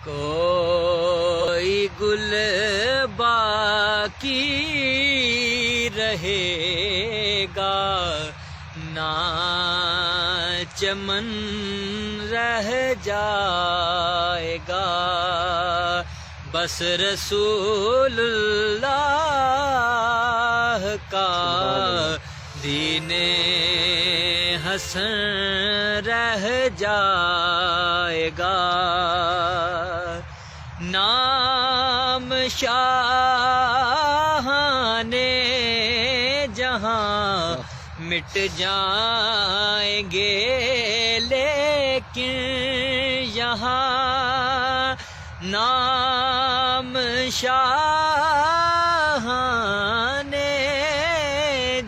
کوئی گل باقی رہے گا نہ چمن رہ جائے گا، بس رسول اللہ کا دین حسن رہ جائے گا۔ نام شاہان جہاں مٹ جائیں گے، لیکن یہاں نام شاہان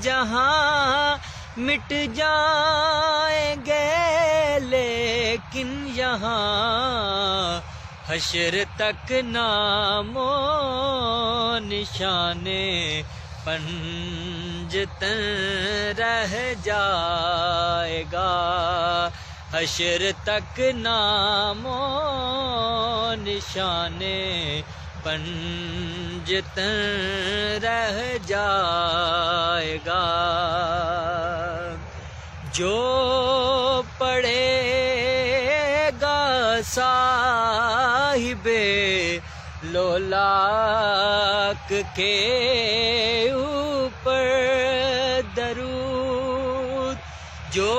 جہاں مٹ جائیں گے، لیکن یہاں حشر تک نام و نشان پنجتن رہ جائے گا، حشر تک نام و نشان پنجتن رہ جائے گا۔ جو پڑھے گا صاحب لولاک کے اوپر درود، جو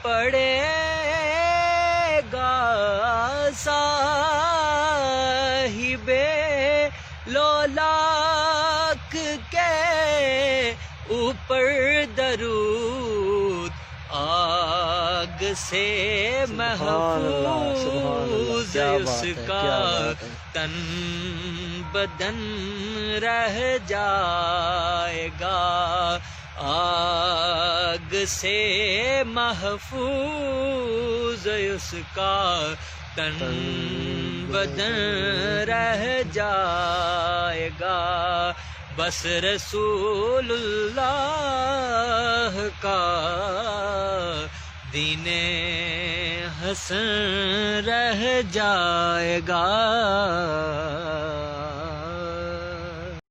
پڑھے گا صاحب لولاک کے اوپر درود، آگ سے محفوظ اس کا تن بدن رہ جائے گا، آگ سے محفوظ اس کا تن بدن رہ جائے گا، بس رسول اللہ کا دین حسن رہ جائے گا۔